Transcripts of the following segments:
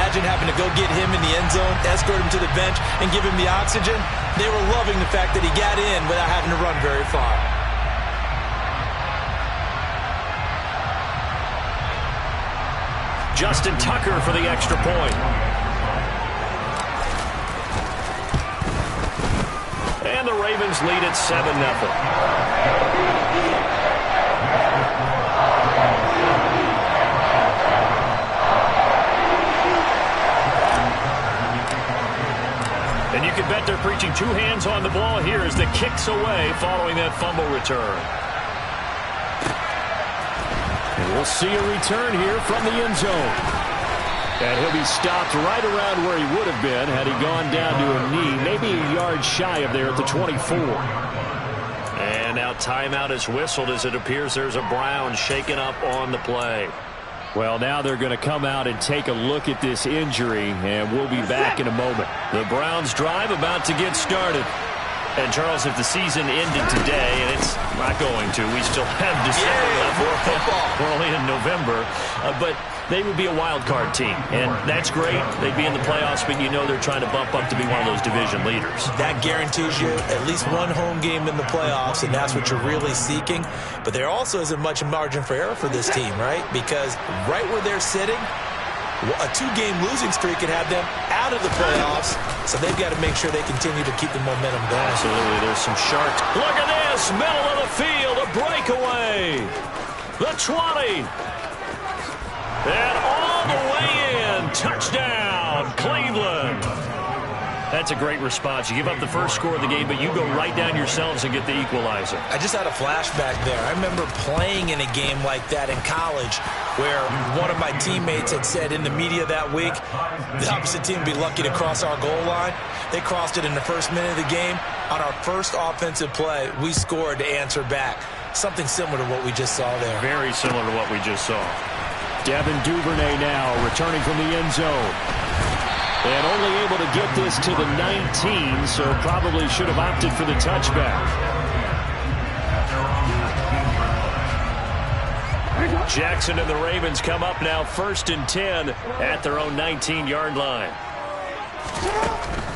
Imagine having to go get him in the end zone, escort him to the bench, and give him the oxygen. They were loving the fact that he got in without having to run very far. Justin Tucker for the extra point. And the Ravens lead at 7-0. And you can bet they're preaching two hands on the ball here as the kick's away following that fumble return. And we'll see a return here from the end zone. And he'll be stopped right around where he would have been had he gone down to a knee, maybe a yard shy of there at the 24. And now timeout is whistled as it appears there's a Brown shaken up on the play. Well, now they're going to come out and take a look at this injury, and we'll be back in a moment. The Browns drive about to get started. And, Charles, if the season ended today, and it's not going to, we still have December left. We're only in November. But they would be a wild card team, and that's great. They'd be in the playoffs, but you know they're trying to bump up to be one of those division leaders. That guarantees you at least one home game in the playoffs, and that's what you're really seeking. But there also isn't much margin for error for this team, right? Because right where they're sitting, a two-game losing streak could have them out of the playoffs, so they've got to make sure they continue to keep the momentum going. Absolutely. There's some sharks. Look at this. Middle of the field. A breakaway. The 20. And all the way in. Touchdown, Cleveland. That's a great response. You give up the first score of the game, but you go right down yourselves and get the equalizer. I just had a flashback there. I remember playing in a game like that in college where one of my teammates had said in the media that week, the opposite team would be lucky to cross our goal line. They crossed it in the first minute of the game. On our first offensive play, we scored to answer back. Something similar to what we just saw there. Very similar to what we just saw. Devin Duvernay now returning from the end zone. And only able to get this to the 19, so probably should have opted for the touchback. Jackson and the Ravens come up now 1st and 10 at their own 19-yard line.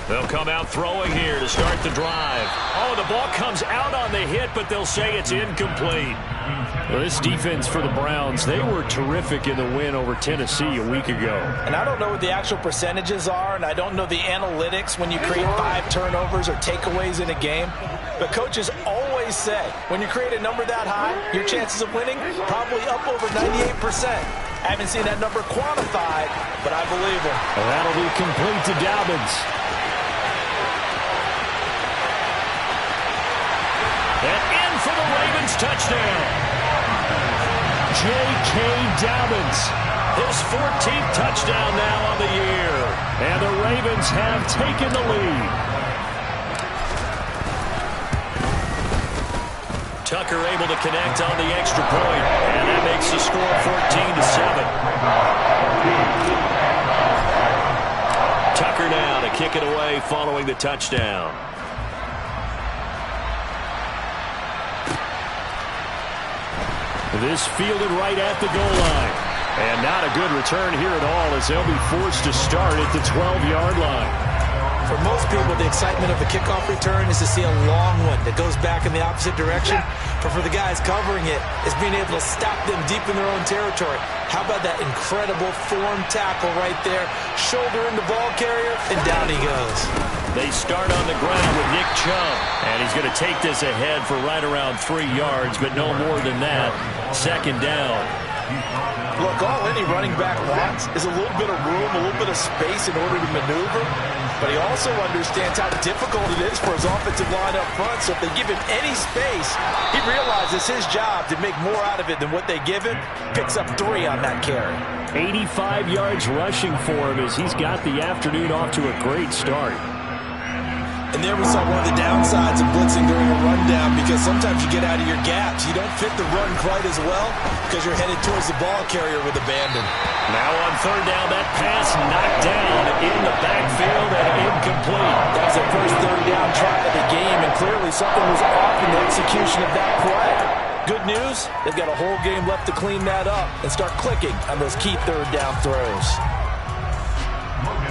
They'll come out throwing here to start the drive. Oh, the ball comes out on the hit, but they'll say it's incomplete. Well, this defense for the Browns, they were terrific in the win over Tennessee a week ago. And I don't know what the actual percentages are, and I don't know the analytics when you create 5 turnovers or takeaways in a game. But coaches always say, when you create a number that high, your chances of winning probably up over 98%. I haven't seen that number quantified, but I believe it. And that'll be complete to Dobbins. And in for the Ravens touchdown. J.K. Dobbins, his 14th touchdown now on the year. And the Ravens have taken the lead. Tucker able to connect on the extra point, and that makes the score 14-7. Tucker now to kick it away following the touchdown. This fielded right at the goal line. And not a good return here at all as they'll be forced to start at the 12-yard line. For most people, the excitement of a kickoff return is to see a long one that goes back in the opposite direction. But for the guys covering it, it's being able to stop them deep in their own territory. How about that incredible form tackle right there? Shoulder in the ball carrier, and down he goes. They start on the ground with Nick Chubb. And he's going to take this ahead for right around 3 yards, but no more than that. 2nd down. Look, all any running back wants is a little bit of room, a little bit of space in order to maneuver. But he also understands how difficult it is for his offensive line up front. So if they give him any space, he realizes his job to make more out of it than what they give him. Picks up 3 on that carry. 85 yards rushing for him as he's got the afternoon off to a great start. And there we saw one of the downsides of blitzing during a rundown, because sometimes you get out of your gaps. You don't fit the run quite as well because you're headed towards the ball carrier with abandon. Now on 3rd down, that pass knocked down in the backfield and incomplete. That was the first 3rd down try of the game, and clearly something was off in the execution of that play. Good news, they've got a whole game left to clean that up and start clicking on those key 3rd down throws.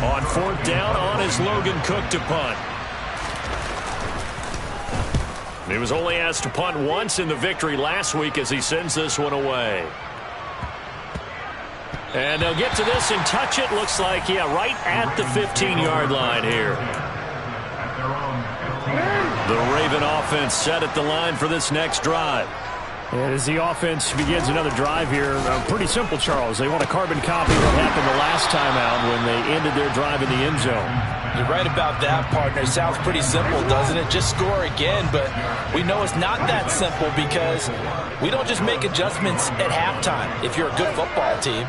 On fourth down, on is Logan Cook to punt. He was only asked to punt once in the victory last week as he sends this one away. And they'll get to this and touch it. Looks like, yeah, right at the 15-yard line here. The Raven offense set at the line for this next drive. And as the offense begins another drive here, pretty simple, Charles. They want to carbon copy what happened the last time out when they ended their drive in the end zone. You're right about that, partner. Sounds pretty simple, doesn't it? Just score again, but we know it's not that simple because we don't just make adjustments at halftime if you're a good football team.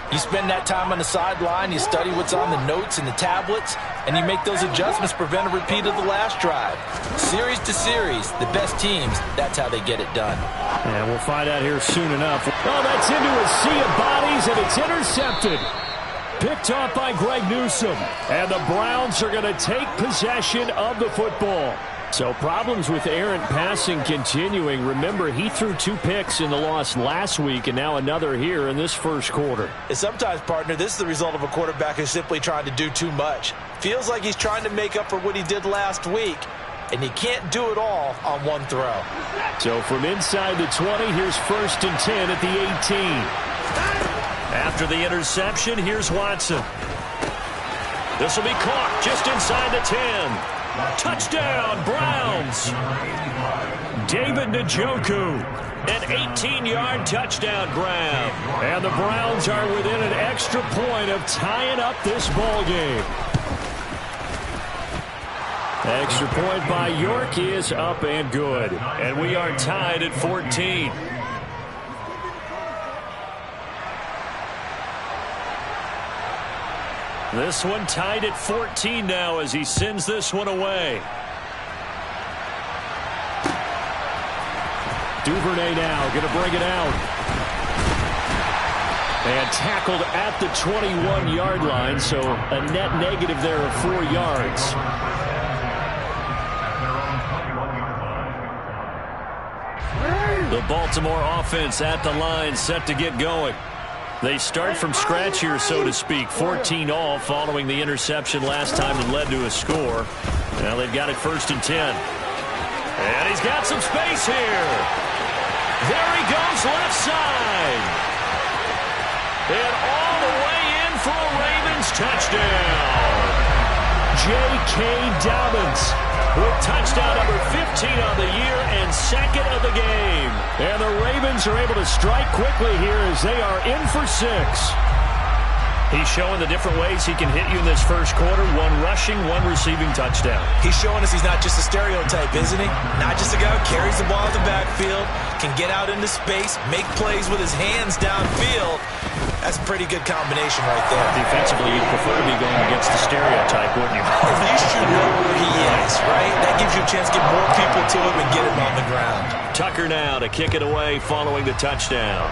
You spend that time on the sideline, you study what's on the notes and the tablets, and you make those adjustments to prevent a repeat of the last drive. Series to series, the best teams, that's how they get it done. And we'll find out here soon enough. Oh, that's into a sea of bodies, and it's intercepted. Picked off by Greg Newsome. And the Browns are going to take possession of the football. So problems with errant passing continuing. Remember, he threw 2 picks in the loss last week and now another here in this first quarter. And sometimes, partner, this is the result of a quarterback who's simply trying to do too much. Feels like he's trying to make up for what he did last week, and he can't do it all on one throw. So from inside the 20, here's 1st and 10 at the 18. After the interception, here's Watson. This will be caught just inside the 10. Touchdown, Browns. David Njoku, an 18-yard touchdown grab. And the Browns are within an extra point of tying up this ball game. Extra point by York is up and good. And we are tied at 14. This one tied at 14 now as he sends this one away. Duvernay now going to bring it out. And tackled at the 21-yard line, so a net negative there of 4 yards. The Baltimore offense at the line set to get going. They start from scratch here, so to speak. 14 all following the interception last time that led to a score. Now they've got it 1st and 10. And he's got some space here. There he goes left side. And all the way in for a Ravens touchdown. J.K. Dobbins with touchdown number 15 on the year and 2nd of the game. And the Ravens are able to strike quickly here as they are in for 6. He's showing the different ways he can hit you in this first quarter. 1 rushing, 1 receiving touchdown. He's showing us he's not just a stereotype, isn't he? Not just a guy who carries the ball in the backfield, can get out into space, make plays with his hands downfield. That's a pretty good combination right there. Defensively, you'd prefer to be going against the stereotype, wouldn't you? At least you know where he is, right? That gives you a chance to get more people to him and get him on the ground. Tucker now to kick it away following the touchdown.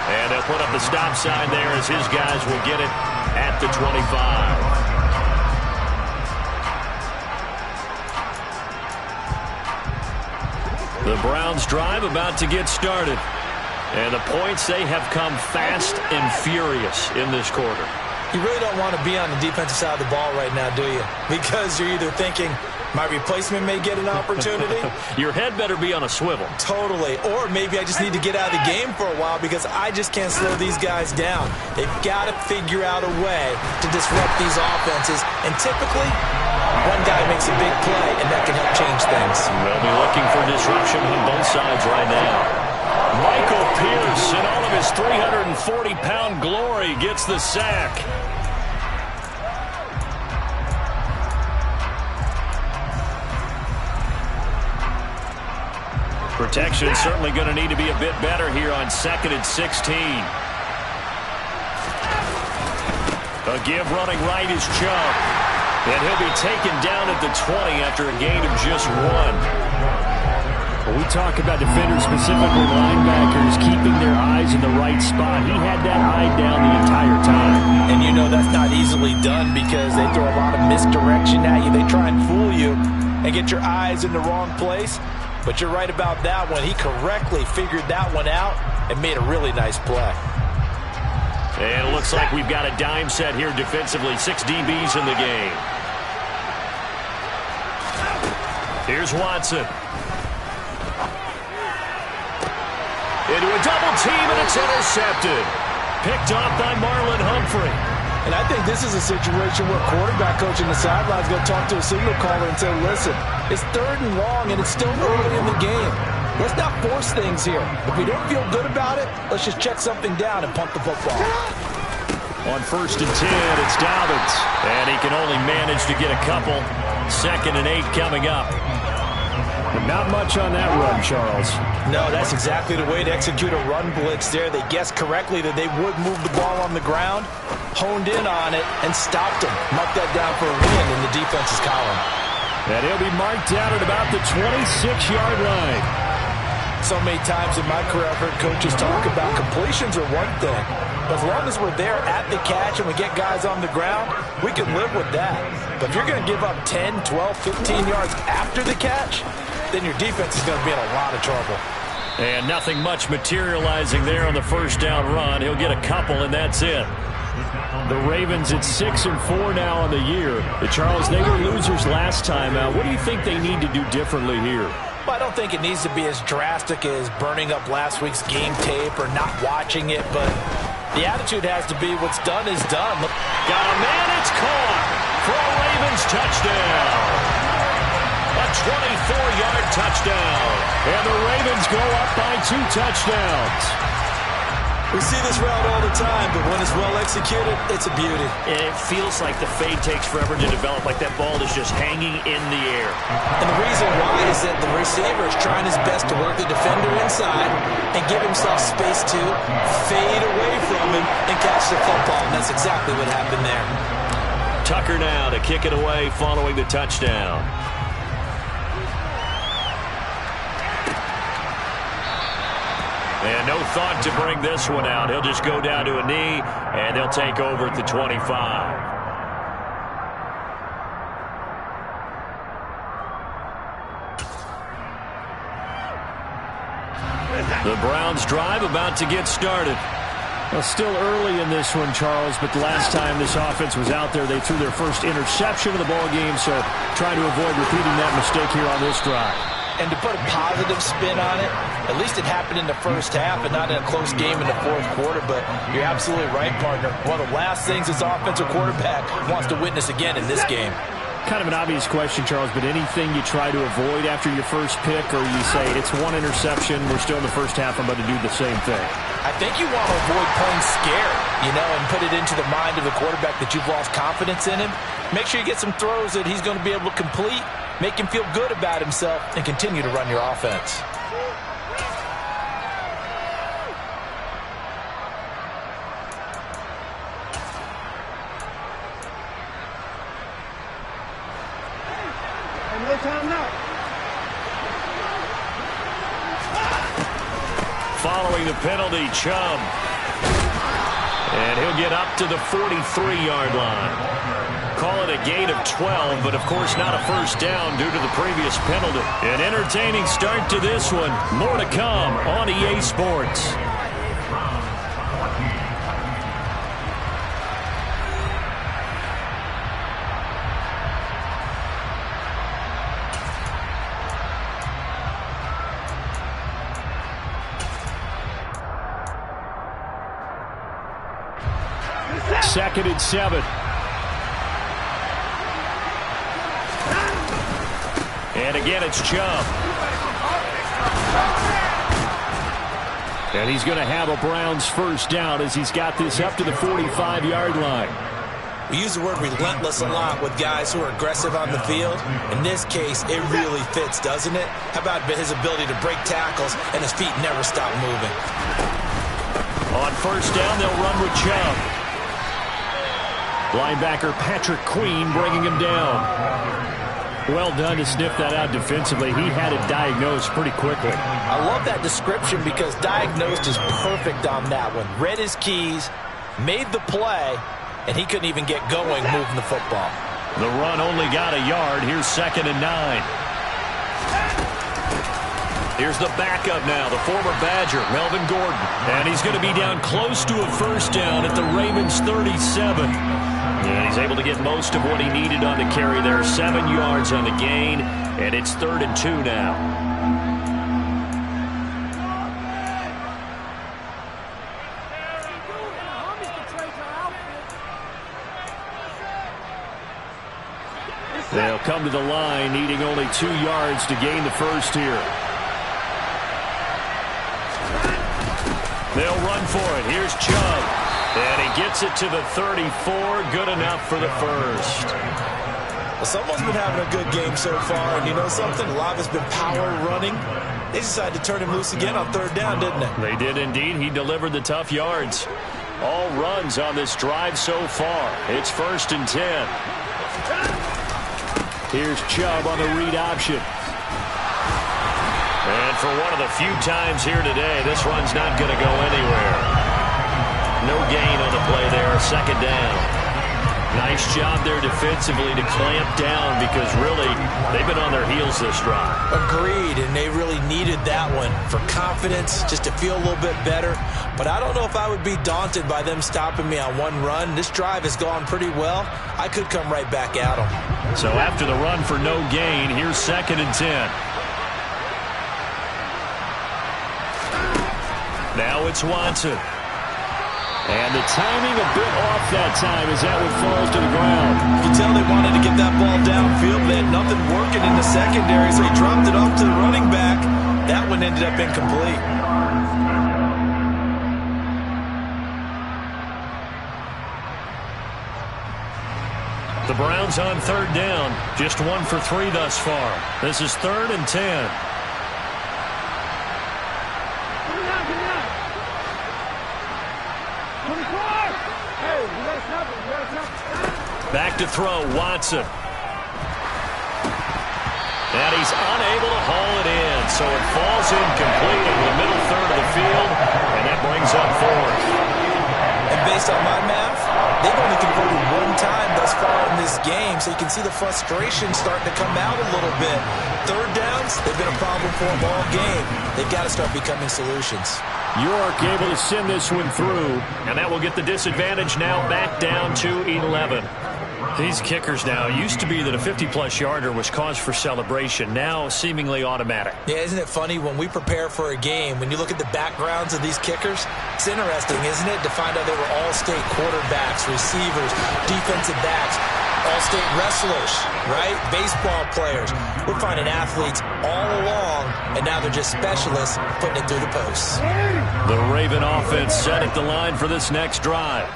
And they'll put up the stop sign there as his guys will get it at the 25. The Browns drive about to get started. And the points, they have come fast and furious in this quarter. You really don't want to be on the defensive side of the ball right now, do you? Because you're either thinking, my replacement may get an opportunity. Your head better be on a swivel. Totally. Or maybe I just need to get out of the game for a while because I just can't slow these guys down. They've got to figure out a way to disrupt these offenses. And typically, one guy makes a big play, and that can help change things. We'll be looking for disruption on both sides right now. Michael Pierce, in all of his 340-pound glory, gets the sack. Protection certainly going to need to be a bit better here on 2nd and 16. A give running right is Chubb. And he'll be taken down at the 20 after a gain of just 1. When we talk about defenders, specifically linebackers, keeping their eyes in the right spot, he had that eye down the entire time. And you know that's not easily done because they throw a lot of misdirection at you. They try and fool you and get your eyes in the wrong place. But you're right about that one. He correctly figured that one out and made a really nice play. And it looks like we've got a dime set here defensively. 6 DBs in the game. Here's Watson. Into a double team, and it's intercepted. Picked off by Marlon Humphrey. And I think this is a situation where quarterback coach in the sideline is going to talk to a signal caller and say, listen, it's 3rd and long, and it's still early in the game. Let's not force things here. If we don't feel good about it, let's just check something down and punt the football. On 1st and 10, it's Dobbins. And he can only manage to get a couple. 2nd and 8 coming up. But not much on that run, Charles. No, that's exactly the way to execute a run blitz there. They guessed correctly that they would move the ball on the ground, honed in on it, and stopped him. Marked that down for a win in the defense's column. And he'll be marked down at about the 26-yard line. So many times in my career I've heard coaches talk about completions are one thing. But as long as we're there at the catch and we get guys on the ground, we can live with that. But if you're going to give up 10, 12, 15 yards after the catch, then your defense is going to be in a lot of trouble. And nothing much materializing there on the 1st down run. He'll get a couple, and that's it. The Ravens at 6-4 now on the year. Charles, they were losers last time out. What do you think they need to do differently here? Well, I don't think it needs to be as drastic as burning up last week's game tape or not watching it, but the attitude has to be what's done is done. Got a man, it's caught for a Ravens touchdown. A 24-yard touchdown. And the Ravens go up by 2 touchdowns. We see this route all the time, but when it's well executed, it's a beauty. It feels like the fade takes forever to develop, like that ball is just hanging in the air. And the reason why is that the receiver is trying his best to work the defender inside and give himself space to fade away from him and catch the football, and that's exactly what happened there. Tucker now to kick it away following the touchdown. And no thought to bring this one out. He'll just go down to a knee, and they'll take over at the 25. The Browns drive about to get started. Well, still early in this one, Charles, but the last time this offense was out there, they threw their first interception of the ball game, so trying to avoid repeating that mistake here on this drive. And to put a positive spin on it, at least it happened in the 1st half and not in a close game in the 4th quarter. But you're absolutely right, partner. One of the last things this offensive quarterback wants to witness again in this game. Kind of an obvious question, Charles, but anything you try to avoid after your first pick, or you say it's 1 interception, we're still in the 1st half, I'm about to do the same thing? I think you want to avoid playing scared, and put it into the mind of the quarterback that you've lost confidence in him. Make sure you get some throws that he's going to be able to complete, make him feel good about himself, and continue to run your offense. No time now. Following the penalty, Chubb. And he'll get up to the 43-yard line. Call it a gain of 12, but of course not a 1st down due to the previous penalty. An entertaining start to this one. More to come on EA Sports. Second and 7. And again, it's Chubb. And he's going to have a Browns 1st down as he's got this up to the 45-yard line. We use the word relentless a lot with guys who are aggressive on the field. In this case, it really fits, doesn't it? How about his ability to break tackles and his feet never stop moving? On 1st down, they'll run with Chubb. Linebacker Patrick Queen bringing him down. Well done to sniff that out defensively. He had it diagnosed pretty quickly. I love that description because diagnosed is perfect on that one. Read his keys, made the play, and he couldn't even get going moving the football. The run only got a yard. Here's 2nd and 9. Here's the backup now, the former Badger, Melvin Gordon. And he's going to be down close to a first down at the Ravens' 37. And he's able to get most of what he needed on the carry there. 7 yards on the gain, and it's 3rd and 2 now. They'll come to the line, needing only 2 yards to gain the first here. They'll run for it. Here's Chubb. And he gets it to the 34. Good enough for the first. Well, someone's been having a good game so far, and you know something? A lot has been power running. They decided to turn him loose again on 3rd down, didn't they? They did indeed. He delivered the tough yards. All runs on this drive so far. It's 1st and 10. Here's Chubb on the read option. And for one of the few times here today, this run's not going to go anywhere. No gain on the play there, 2nd down. Nice job there defensively to clamp down because really they've been on their heels this drive. Agreed, and they really needed that one for confidence, just to feel a little bit better. But I don't know if I would be daunted by them stopping me on one run. This drive has gone pretty well. I could come right back at them. So after the run for no gain, here's 2nd and 10. Now it's Watson. And the timing a bit off that time as that one falls to the ground. You can tell they wanted to get that ball downfield. They had nothing working in the secondary, so they dropped it off to the running back. That one ended up incomplete. The Browns on 3rd down. Just 1 for 3 thus far. This is 3rd and 10. Back to throw, Watson. And he's unable to haul it in, so it falls incomplete in the middle third of the field, and that brings up 4th. And based on my math, they've only converted 1 time thus far in this game, so you can see the frustration starting to come out a little bit. 3rd downs, they've been a problem for them all game. They've got to start becoming solutions. York able to send this one through, and that will get the disadvantage now back down to 11. These kickers now, used to be that a 50-plus yarder was cause for celebration, now seemingly automatic. Yeah, isn't it funny when we prepare for a game, when you look at the backgrounds of these kickers, it's interesting, isn't it, to find out they were all-state quarterbacks, receivers, defensive backs, all-state wrestlers, right? Baseball players. We're finding athletes all along, and now they're just specialists putting it through the posts. The Raven offense set at the line for this next drive.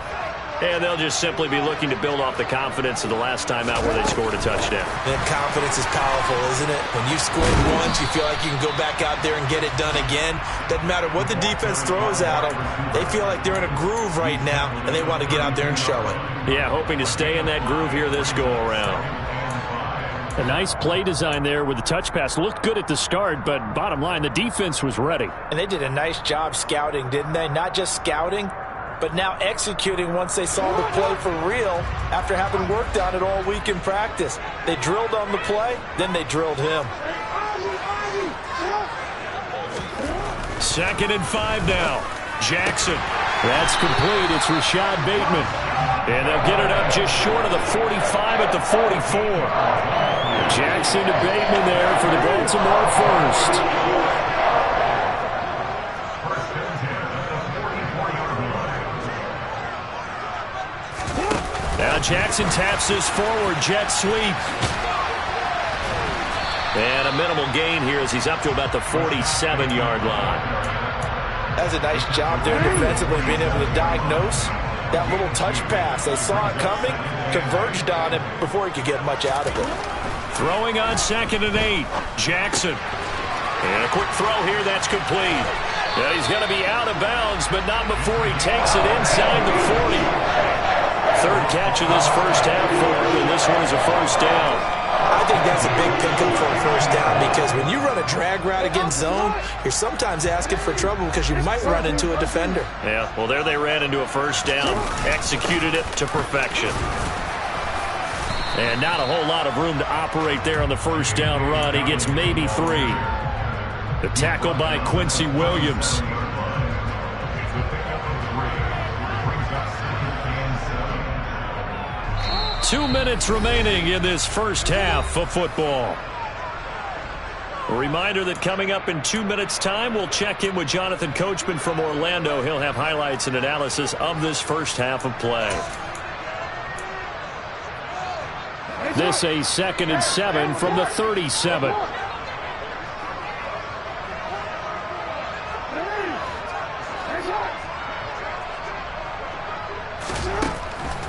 And they'll just simply be looking to build off the confidence of the last time out where they scored a touchdown. And confidence is powerful, isn't it? When you've scored once, you feel like you can go back out there and get it done again. Doesn't matter what the defense throws at them. They feel like they're in a groove right now, and they want to get out there and show it. Yeah, hoping to stay in that groove here this go-around. A nice play design there with the touch pass. Looked good at the start, but bottom line, the defense was ready. And they did a nice job scouting, didn't they? Not just scouting, but now executing once they saw the play for real after having worked on it all week in practice. They drilled on the play, then they drilled him. 2nd and 5 now. Jackson. That's complete. It's Rashad Bateman. And they'll get it up just short of the 45 at the 44. Jackson to Bateman there for the Baltimore first. Now Jackson taps this forward, jet sweep. And a minimal gain here as he's up to about the 47-yard line. That's a nice job there defensively, being able to diagnose that little touch pass. They saw it coming, converged on it before he could get much out of it. Throwing on 2nd and 8, Jackson. And a quick throw here, that's complete. Yeah, he's going to be out of bounds, but not before he takes it inside the 40. 3rd catch of this first half for him, and this one is a first down. I think that's a big pickup for a first down because when you run a drag route against zone, you're sometimes asking for trouble because you might run into a defender. Yeah, well, there they ran into a first down, executed it to perfection. And not a whole lot of room to operate there on the first down run. He gets maybe 3. The tackle by Quincy Williams. Two minutes remaining in this first half of football. A reminder that coming up in 2 minutes' time, we'll check in with Jonathan Coachman from Orlando. He'll have highlights and analysis of this first half of play. This a 2nd and 7 from the 37.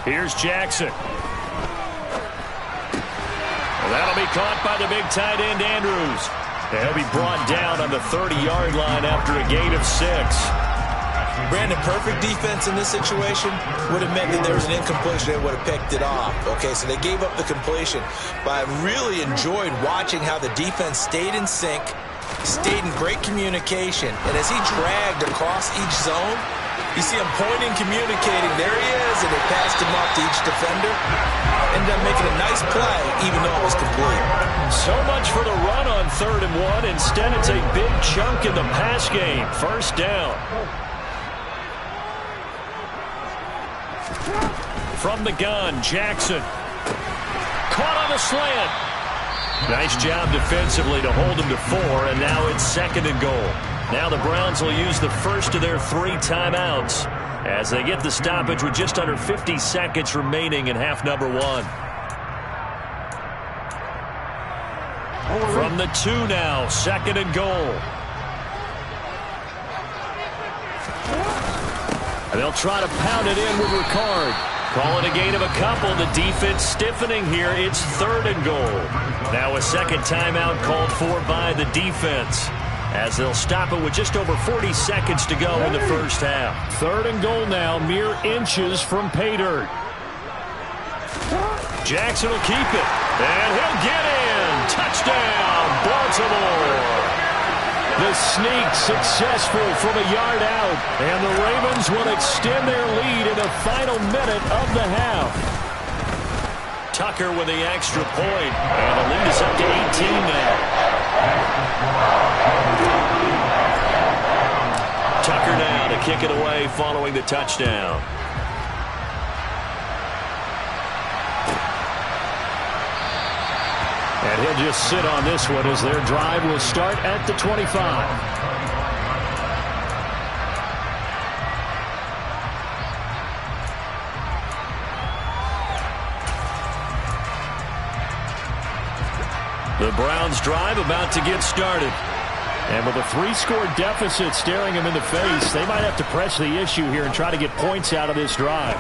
Here's Jackson. That'll be caught by the big tight end, Andrews. He'll be brought down on the 30-yard line after a gain of 6. Brandon, perfect defense in this situation would have meant that there was an incompletion. They would have picked it off. Okay, so they gave up the completion. But I really enjoyed watching how the defense stayed in sync, stayed in great communication. And as he dragged across each zone, you see him pointing, communicating. There he is, and they passed him off to each defender. Ended up making a nice play, even though it was complete. So much for the run on 3rd and 1. Instead, it's a big chunk in the pass game. First down. From the gun, Jackson. Caught on the slant. Nice job defensively to hold him to 4, and now it's 2nd and goal. Now the Browns will use the first of their 3 timeouts as they get the stoppage with just under 50 seconds remaining in half number 1. From the 2 now, 2nd and goal. And they'll try to pound it in with Ricard. Call it a gain of a couple. The defense stiffening here. It's 3rd and goal. Now a second timeout called for by the defense, as they'll stop it with just over 40 seconds to go in the first half. 3rd and goal now, mere inches from pay dirt. Jackson will keep it, and he'll get in. Touchdown, Baltimore. The sneak successful from a yard out, and the Ravens will extend their lead in the final minute of the half. Tucker with the extra point, and the lead is up to 18 now. Tucker now to kick it away following the touchdown. And he'll just sit on this one as their drive will start at the 25. The Browns drive about to get started. And with a 3-score deficit staring them in the face, they might have to press the issue here and try to get points out of this drive.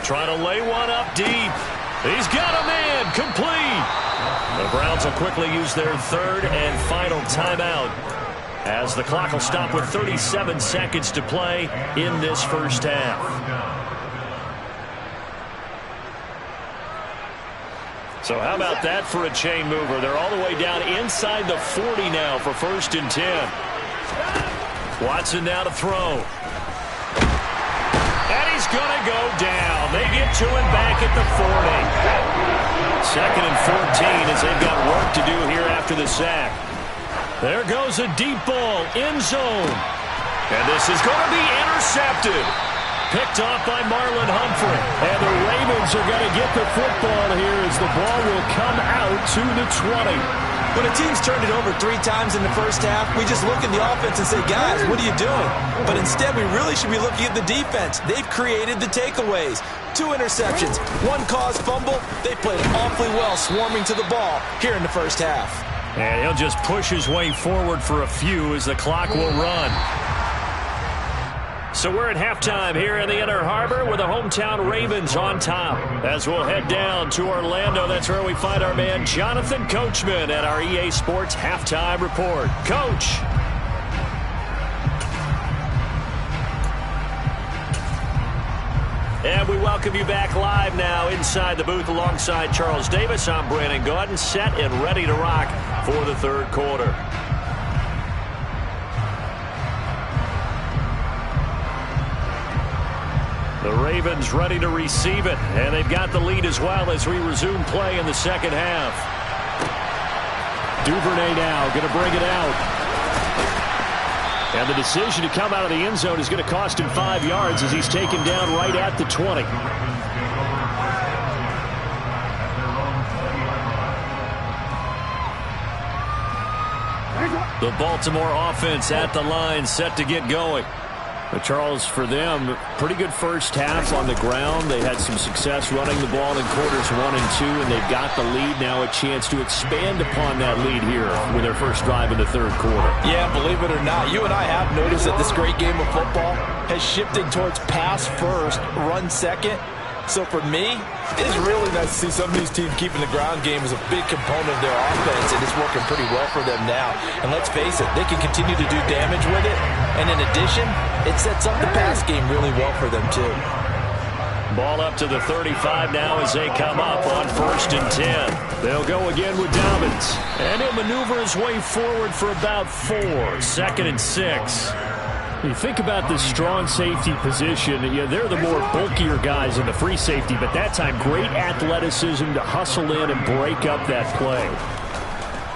Trying to lay one up deep. He's got a man complete. The Browns will quickly use their 3rd and final timeout, as the clock will stop with 37 seconds to play in this first half. So how about that for a chain mover? They're all the way down inside the 40 now for 1st and 10. Watson now to throw. And he's going to go down. They get to him back at the 40. 2nd and 14 as they've got work to do here after the sack. There goes a deep ball, end zone. And this is going to be intercepted. Picked off by Marlon Humphrey. And the Ravens are going to get the football here as the ball will come out to the 20. When a team's turned it over 3 times in the first half, we just look at the offense and say, guys, what are you doing? But instead, we really should be looking at the defense. They've created the takeaways. 2 interceptions, 1 caused fumble. They played awfully well swarming to the ball here in the first half. And he'll just push his way forward for a few as the clock will run. So we're at halftime here in the Inner Harbor with the hometown Ravens on top. As we'll head down to Orlando, that's where we find our man Jonathan Coachman at our EA Sports Halftime Report. Coach. And we welcome you back live now inside the booth alongside Charles Davis. I'm Brandon Gaudin, set and ready to rock for the 3rd quarter. The Ravens ready to receive it, and they've got the lead as well as we resume play in the second half. Duvernay now going to bring it out. And the decision to come out of the end zone is going to cost him 5 yards as he's taken down right at the 20. The Baltimore offense at the line, set to get going. But Charles, for them, pretty good first half on the ground. They had some success running the ball in quarters 1 and 2, and they've got the lead now, a chance to expand upon that lead here with their first drive in the third quarter. Yeah, believe it or not, you and I have noticed that this great game of football has shifted towards pass first, run second. So for me, it's really nice to see some of these teams keeping the ground game as a big component of their offense, and it's working pretty well for them now. And let's face it, they can continue to do damage with it. And in addition, it sets up the pass game really well for them too. Ball up to the 35 now as they come up on 1st and 10. They'll go again with Dobbins. And he'll maneuver his way forward for about 4. 2nd and 6. You think about this strong safety position, they're the more bulkier guys in the free safety, but that time great athleticism to hustle in and break up that play.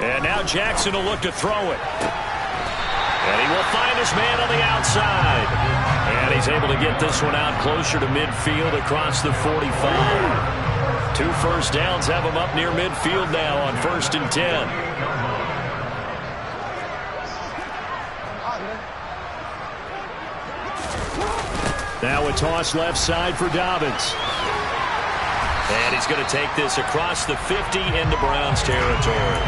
And now Jackson will look to throw it. And he will find his man on the outside. And he's able to get this one out closer to midfield across the 45. 2 first downs have him up near midfield now on 1st and 10. Now a toss left side for Dobbins. And he's going to take this across the 50 into Browns territory.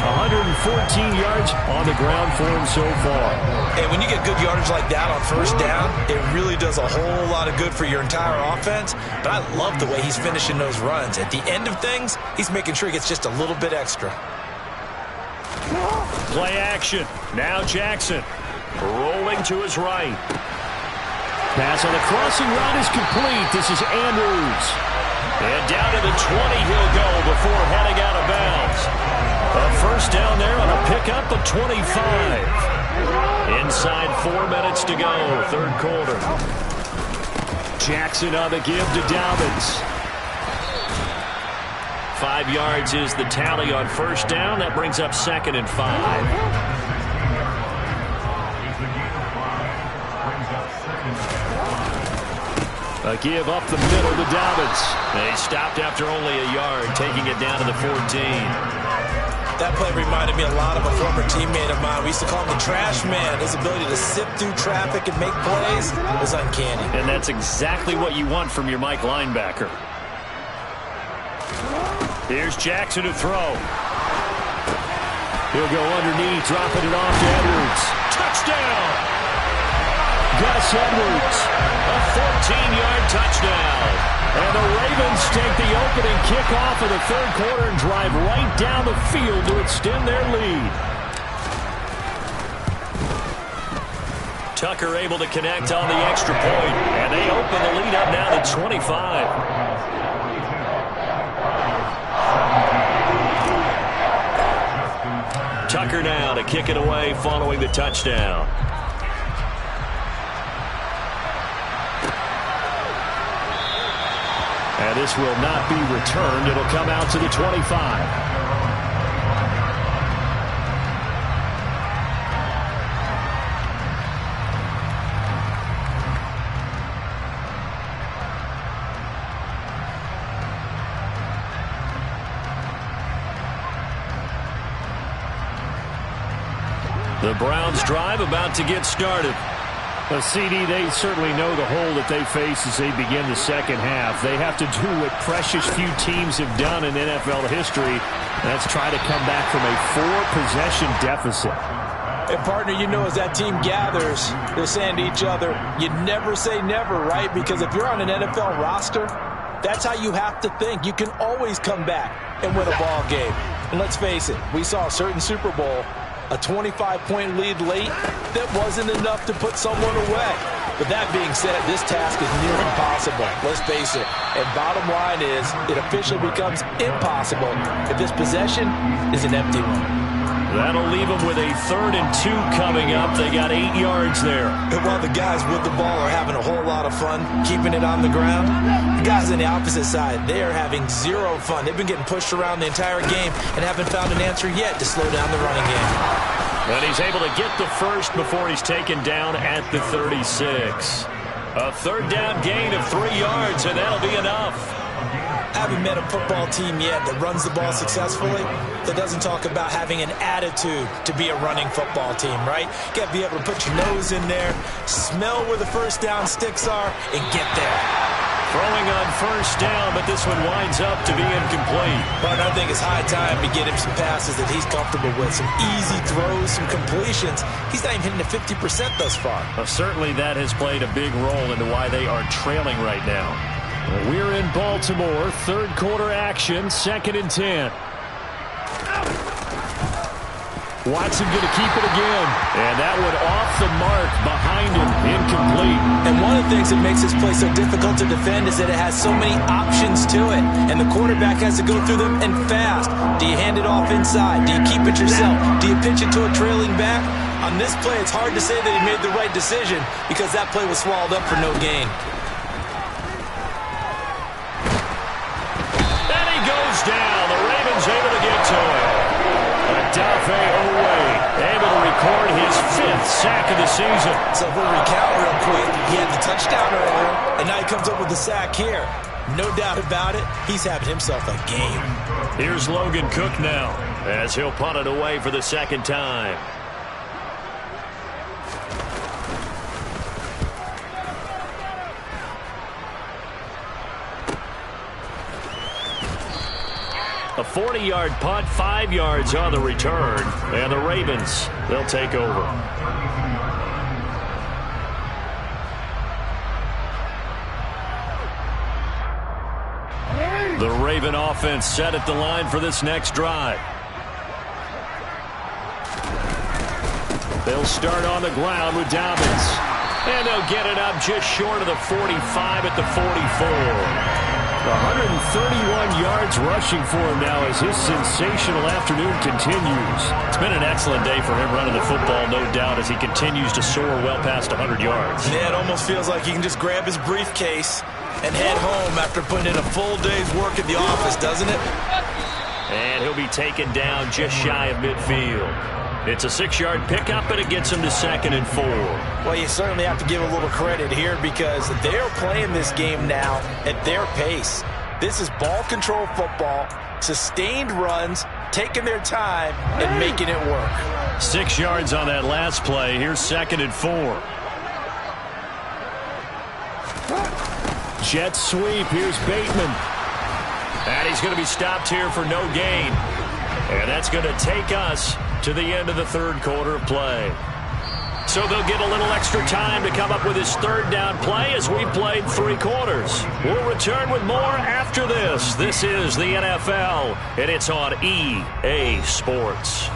114 yards on the ground for him so far. And when you get good yardage like that on first down, it really does a whole lot of good for your entire offense. But I love the way he's finishing those runs. At the end of things, he's making sure he gets just a little bit extra. Play action. Now Jackson rolling to his right. Pass on the crossing route is complete. This is Andrews. And down to the 20 he'll go before heading out of bounds. A first down there on a pickup of 25. Inside 4 minutes to go, third quarter. Jackson on the give to Dobbins. 5 yards is the tally on first down. That brings up 2nd and 5. A give up the middle to Dobbins. They stopped after only a yard, taking it down to the 14. That play reminded me a lot of a former teammate of mine. We used to call him the trash man. His ability to sift through traffic and make plays was uncanny. And that's exactly what you want from your Mike linebacker. Here's Jackson to throw. He'll go underneath, dropping it off to Edwards. Touchdown! Gus Edwards, a 14-yard touchdown. And the Ravens take the opening kickoff of the third quarter and drive right down the field to extend their lead. Tucker able to connect on the extra point, and they open the lead up now to 25. Tucker now to kick it away following the touchdown. And this will not be returned. It'll come out to the 25. The Browns drive about to get started. CD, they certainly know the hole that they face as they begin the second half. They have to do what precious few teams have done in NFL history. That's try to come back from a 4-possession deficit. And partner, you know, as that team gathers, they're saying to each other, you never say never, right? Because if you're on an NFL roster, that's how you have to think. You can always come back and win a ball game. And let's face it, we saw a certain Super Bowl, a 25-point lead late, that wasn't enough to put someone away. But that being said, this task is near impossible. Let's face it. And bottom line is, it officially becomes impossible if this possession is an empty one. That'll leave them with a 3rd and 2 coming up. They got 8 yards there. And while the guys with the ball are having a whole lot of fun keeping it on the ground, the guys on the opposite side, they are having zero fun. They've been getting pushed around the entire game and haven't found an answer yet to slow down the running game. And he's able to get the first before he's taken down at the 36. A third down gain of 3 yards, and that'll be enough. I haven't met a football team yet that runs the ball successfully that doesn't talk about having an attitude to be a running football team, right? You got to be able to put your nose in there, smell where the first down sticks are, and get there. Throwing on first down, but this one winds up to be incomplete. But I think it's high time to get him some passes that he's comfortable with, some easy throws, some completions. He's not even hitting the 50% thus far. Well, certainly that has played a big role into why they are trailing right now. Well, we're in Baltimore, third quarter action, 2nd and 10. Watson going to keep it again. And that one off the mark behind him, incomplete. And one of the things that makes this play so difficult to defend is that it has so many options to it. And the quarterback has to go through them and fast. Do you hand it off inside? Do you keep it yourself? Do you pitch it to a trailing back? On this play, it's hard to say that he made the right decision because that play was swallowed up for no gain. And he goes down. The Ravens able to get to it. Odafe Oweh able to record his 5th sack of the season. So if we recount real quick, he had the touchdown earlier, and now he comes up with the sack here. No doubt about it, he's having himself a game. Here's Logan Cook now as he'll punt it away for the 2nd time. A 40-yard punt, 5 yards on the return. And the Ravens, they'll take over. The Raven offense set at the line for this next drive. They'll start on the ground with Dobbins. And they'll get it up just short of the 45 at the 44. 131 yards rushing for him now as his sensational afternoon continues. It's been an excellent day for him running the football, no doubt, as he continues to soar well past 100 yards. Yeah, it almost feels like he can just grab his briefcase and head home after putting in a full day's work at the office, doesn't it? And he'll be taken down just shy of midfield. It's a 6-yard pickup, and it gets him to 2nd and 4. Well, you certainly have to give a little credit here because they're playing this game now at their pace. This is ball control football, sustained runs, taking their time, and making it work. 6 yards on that last play. Here's 2nd and 4. Jet sweep. Here's Bateman. And he's going to be stopped here for no gain. And that's going to take us to the end of the 3rd quarter of play. So they'll get a little extra time to come up with his 3rd down play as we've played 3 quarters. We'll return with more after this. This is the NFL, and it's on EA Sports.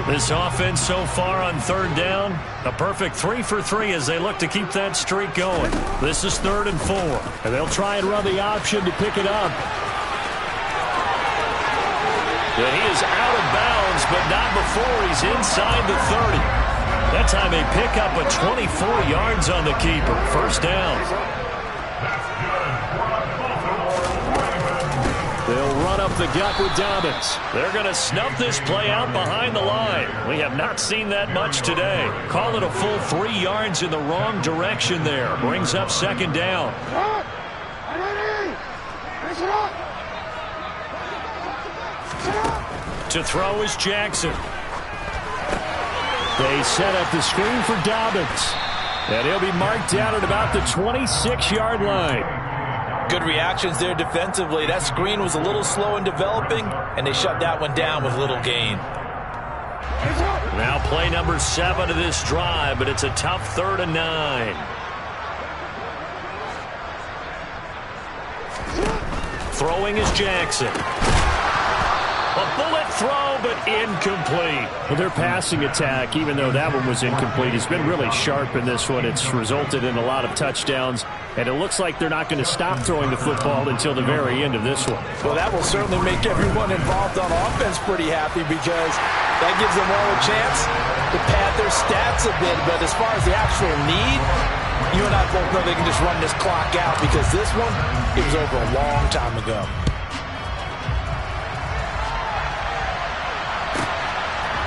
This offense so far on 3rd down, a perfect 3 for 3 as they look to keep that streak going. This is 3rd and 4. And they'll try and run the option to pick it up. And he is out of bounds, but not before he's inside the 30. That time a pickup of 24 yards on the keeper. 1st down. They'll run up the gut with Dobbins. They're going to snuff this play out behind the line. We have not seen that much today. Call it a full 3 yards in the wrong direction there. Brings up 2nd down. To throw is Jackson. They set up the screen for Dobbins. And he'll be marked down at about the 26-yard line. Good reactions there defensively. That screen was a little slow in developing, and they shut that one down with little gain. Now play number 7 of this drive, but it's a tough 3rd and 9. Throwing is Jackson. A bullet throw, but incomplete. Well, their passing attack, even though that one was incomplete, has been really sharp in this one. It's resulted in a lot of touchdowns, and it looks like they're not going to stop throwing the football until the very end of this one. Well, that will certainly make everyone involved on offense pretty happy because that gives them all a chance to pad their stats a bit. But as far as the actual need, you and I both know they can just run this clock out because this one, it was over a long time ago.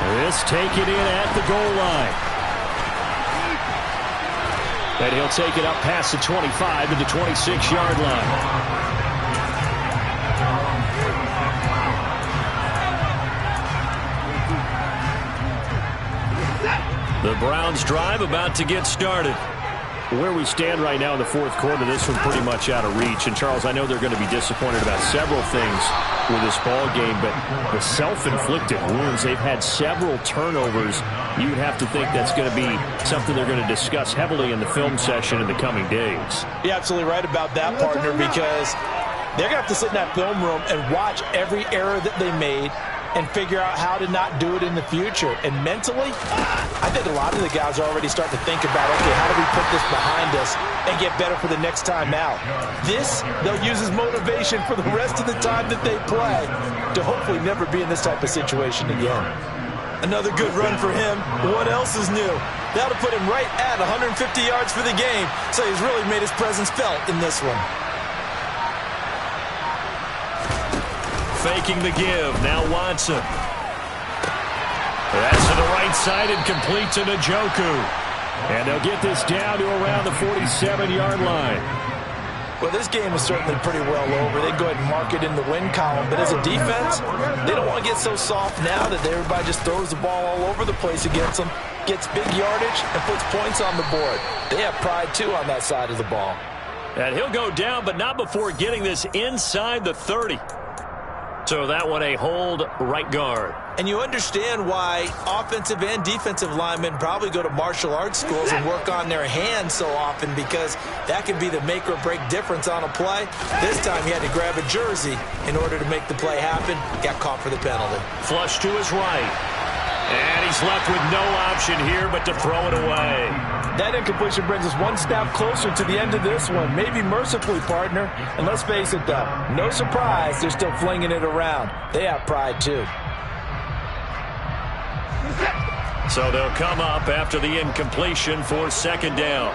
This taken in at the goal line. And he'll take it up past the 25 to the 26-yard line. The Browns drive about to get started. Where we stand right now in the fourth quarter, this one pretty much out of reach. And, Charles, I know they're going to be disappointed about several things with this ball game, but the self-inflicted wounds, they've had several turnovers. You would have to think that's going to be something they're going to discuss heavily in the film session in the coming days. You're absolutely right about that, partner, because they're going to have to sit in that film room and watch every error that they made and figure out how to not do it in the future. And mentally, I think a lot of the guys are already starting to think about, okay, how do we put this behind us and get better for the next time out? This, they'll use as motivation for the rest of the time that they play to hopefully never be in this type of situation again. Another good run for him. What else is new? That'll put him right at 150 yards for the game, so he's really made his presence felt in this one. Faking the give. Now Watson. That's to the right side and complete to Njoku. And they'll get this down to around the 47-yard line. Well, this game is certainly pretty well over. They go ahead and mark it in the win column. But as a defense, they don't want to get so soft now that everybody just throws the ball all over the place against them, gets big yardage, and puts points on the board. They have pride, too, on that side of the ball. And he'll go down, but not before getting this inside the 30. So that one a hold right guard. And you understand why offensive and defensive linemen probably go to martial arts schools and work on their hands so often, because that can be the make or break difference on a play. This time he had to grab a jersey in order to make the play happen. Got caught for the penalty. Flush to his right. And he's left with no option here but to throw it away. That incompletion brings us one step closer to the end of this one. Maybe mercifully, partner. And let's face it, though, no surprise, they're still flinging it around. They have pride, too. So they'll come up after the incompletion for second down.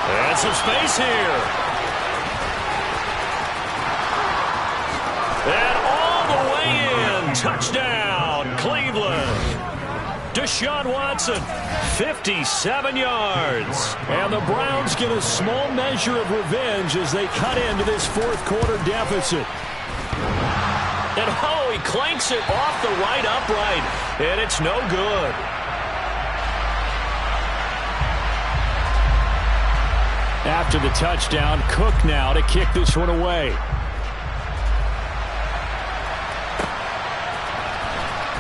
And some space here. And all the way in. Touchdown, Cleveland. Deshaun Watson, 57 yards. And the Browns get a small measure of revenge as they cut into this fourth quarter deficit. And oh, he clanks it off the right upright. And it's no good. After the touchdown, Cook now to kick this one away.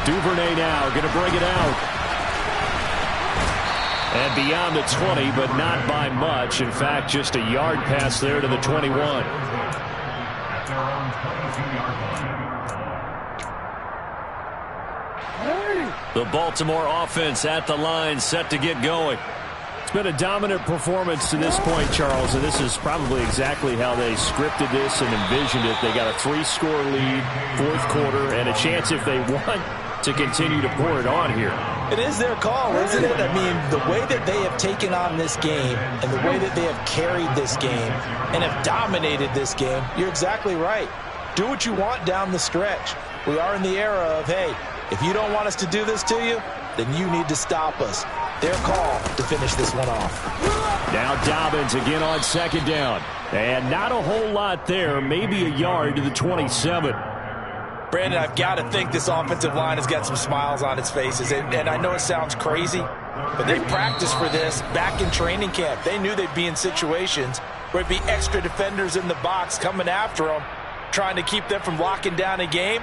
Duvernay now going to bring it out. And beyond the 20, but not by much. In fact, just a yard pass there to the 21. The Baltimore offense at the line, set to get going. It's been a dominant performance to this point, Charles, and this is probably exactly how they scripted this and envisioned it. They got a 3-score lead, fourth quarter, and a chance, if they want, to continue to pour it on here. It is their call, isn't it? I mean, the way that they have taken on this game and the way that they have carried this game and have dominated this game, you're exactly right. Do what you want down the stretch. We are in the era of, hey, if you don't want us to do this to you, then you need to stop us. Their call to finish this one off. Now Dobbins again on second down. And not a whole lot there, maybe a yard to the 27. Brandon, I've got to think this offensive line has got some smiles on its faces. And I know it sounds crazy, but they practiced for this back in training camp. They knew they'd be in situations where it'd be extra defenders in the box coming after them, trying to keep them from locking down a game.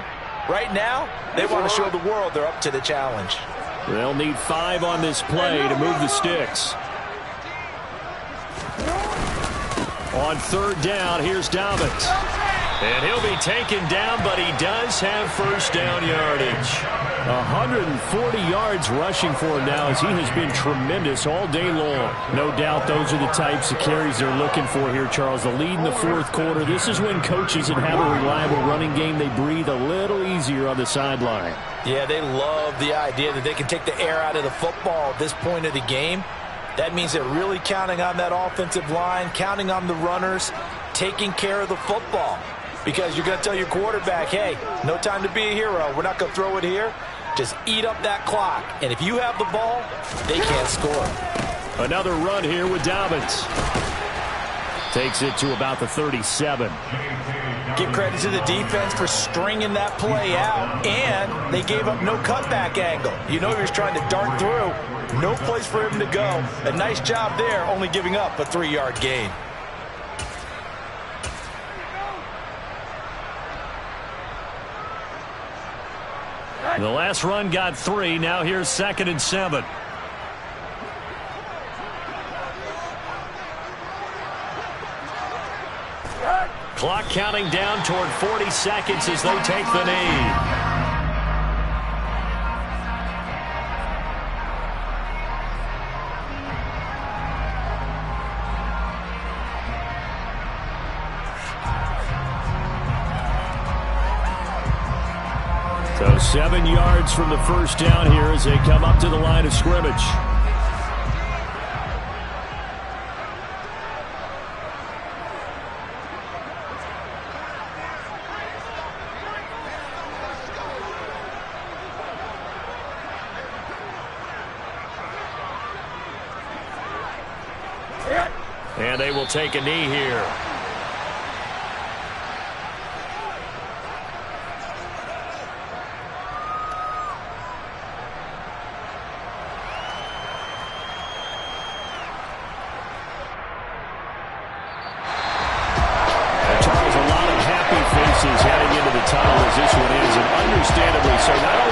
Right now, they want to show the world they're up to the challenge. They'll need 5 on this play to move the sticks. On third down, here's Dobbins. And he'll be taken down, but he does have first down yardage. 140 yards rushing for him now, as he has been tremendous all day long. No doubt those are the types of carries they're looking for here, Charles. The lead in the fourth quarter. This is when coaches that have a reliable running game, they breathe a little easier on the sideline. Yeah, they love the idea that they can take the air out of the football at this point of the game. That means they're really counting on that offensive line, counting on the runners, taking care of the football. Because you're going to tell your quarterback, hey, no time to be a hero. We're not going to throw it here. Just eat up that clock. And if you have the ball, they can't score. Another run here with Dobbins. Takes it to about the 37. Give credit to the defense for stringing that play out. And they gave up no cutback angle. You know he was trying to dart through. No place for him to go. A nice job there, only giving up a 3-yard gain. The last run got 3. Now here's 2nd and 7. Clock counting down toward 40 seconds as they take the knee. So 7 yards from the first down here as they come up to the line of scrimmage. And they will take a knee here. Heading into the tunnel as this one is, and understandably so. Not